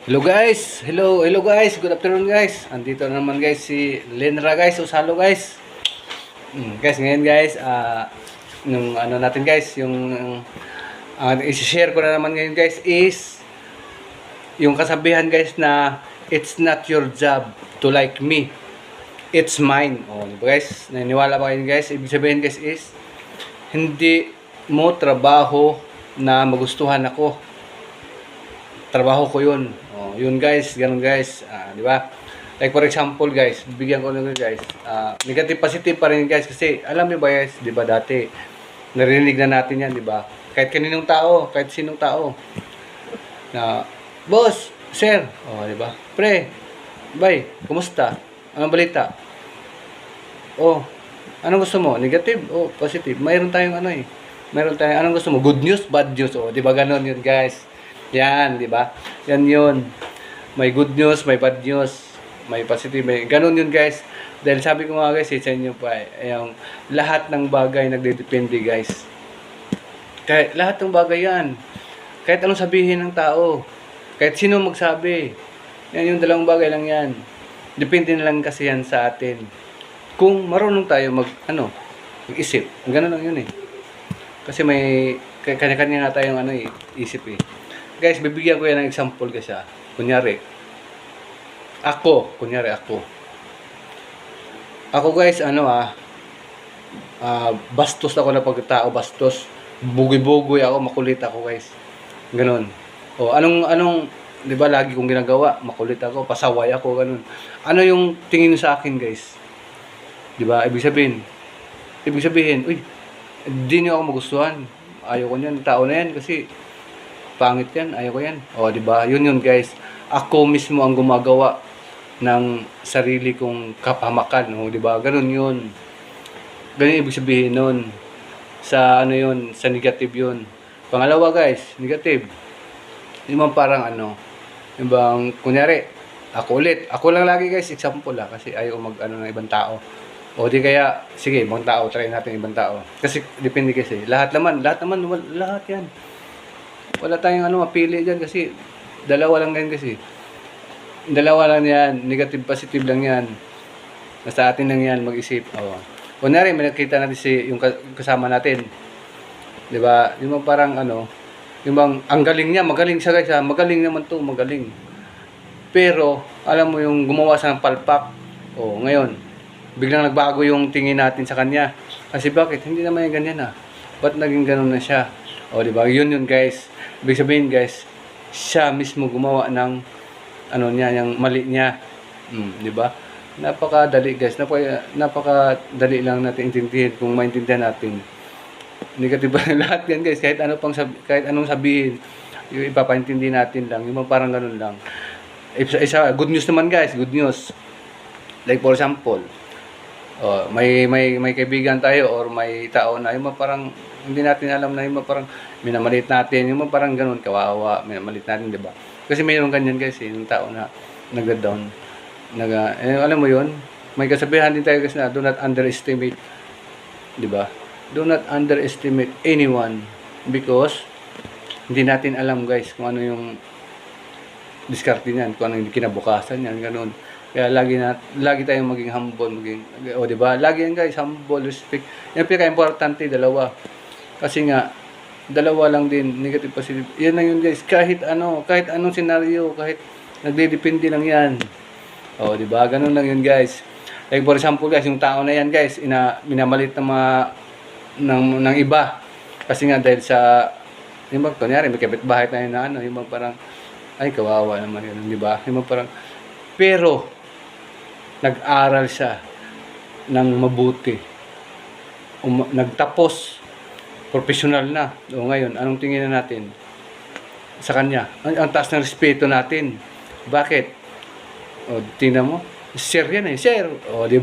Hello guys, hello guys, good afternoon guys. Andito na naman guys si Lenra guys, usalo guys. Guys, ngayon guys, nung ano natin guys, yung i-share ko na naman ngayon guys is yung kasabihan guys na it's not your job to like me, it's mine. Oh, di ba guys? Naniniwala ba kayo guys? Ibig sabihin guys is hindi mo trabaho na magustuhan ako. Trabaho ko 'yun. Oh, 'yun guys, ganun guys. Di ba? Like for example guys, bigyan ko lang guys. Negative positive pa rin guys kasi alam niyo ba guys, 'di ba dati narinig na natin 'yan, 'di ba? Kahit kaninong tao, kahit sinong tao na boss, sir, oh, 'di ba? Pre, bay, kumusta? Anong balita? Oh, anong gusto mo? Negative o positive? Mayroon tayong ano eh. Mayroon tayong anong gusto mo? Good news, bad news. Oh, 'di ba ganoon 'yun guys? Yan, di ba? Yan yun. May good news, may bad news, may positive, may ganun yun guys. Dahil sabi ko nga guys, sa inyo pa, yung lahat ng bagay nagdedepende guys. Kahit lahat ng bagay yan. Kahit anong sabihin ng tao, kahit sino magsabi, yan yung dalawang bagay lang yan. Depende na lang kasi yan sa atin. Kung marunong tayo mag-isip, ganun lang yun eh. Kasi may kanya-kanya nga tayong isip eh. Guys, bibigyan ko yan ng example guys ha. Kunyari ako. Ako guys, bastos ako na pagkatao, bastos. Bugoy-bugoy ako, makulit ako guys. Ganon. O, anong, di ba lagi kong ginagawa? Makulit ako, pasaway ako, ganon. Ano yung tingin sa akin guys? Di ba? Ibig sabihin, uy, hindi niyo ako magustuhan. Ayaw ko niyan, tao na yan kasi pangit yan, ayaw ko yan. O, di ba? Yun guys. Ako mismo ang gumagawa ng sarili kong kapahamakan, o, di ba? Ganun yun. Ganun ibig sabihin nun. Sa sa negative yun. Pangalawa guys, negative. Yung bang parang yung bang, kunyari, ako ulit. Ako lang lagi guys, example kasi ayaw ng ibang tao. O di kaya, sige, ibang tao, try natin ibang tao. Kasi, depende kasi. Lahat yan. Wala tayong mapili dyan kasi dalawa lang yan kasi. Dalawa lang yan. Negative, positive lang yan. Nasa atin lang yan mag-isip. Oh. Kunyari, may nakita natin yung kasama natin. Diba? Yung bang parang yung bang, ang galing niya, magaling siya guys ha. Magaling naman to, magaling. Pero, alam mo yung gumawa siya ng palpak. Oh, ngayon, biglang nagbago yung tingin natin sa kanya. Kasi bakit? Hindi naman yung ganyan ha. Ba't naging ganun na siya? O, diba? Yun guys. Ibig sabihin guys, siya mismo gumawa ng yung mali niya. Diba? Napakadali guys. Napakadali lang natin intindihin kung maintindihan natin. Negative lahat yan guys. Kahit anong sabihin, yung ipapaintindi natin lang. Yung parang ganun lang. Isa, good news naman guys. Good news. Like for example, may kaibigan tayo or may tao na yung parang hindi natin alam na yung parang minamalit natin, yung parang ganun, kawawa, minamalit natin, di ba? Kasi mayroong ganyan guys, yung tao na nagda-down. Alam mo yun, may kasabihan din tayo guys na do not underestimate, di ba? Do not underestimate anyone because hindi natin alam guys kung ano yung diskarte niyan, kung ano yung kinabukasan niyan, ganun. Kaya lagi tayong maging humble, di ba? Lagi yan guys, humble, respect. Yung pinaka-importante, dalawa. Kasi nga, dalawa lang din, negative, positive. Yan lang yun guys, kahit anong senaryo, kahit nagdedepende lang yan. O, di ba? Ganun lang yun guys. Like for example guys, yung tao na yan guys, minamalit ng iba. Kasi nga dahil sa, yung bang, kunyari, may kapitbahay tayo na yung bang parang, ay kawawa naman yun, di ba? Yung bang parang, pero, nag-aral siya ng mabuti. Nagtapos, professional na. O ngayon, anong tingin na natin sa kanya? Ang taas ng respeto natin. Bakit? O, tingnan mo, share yan eh, share. O, di ba?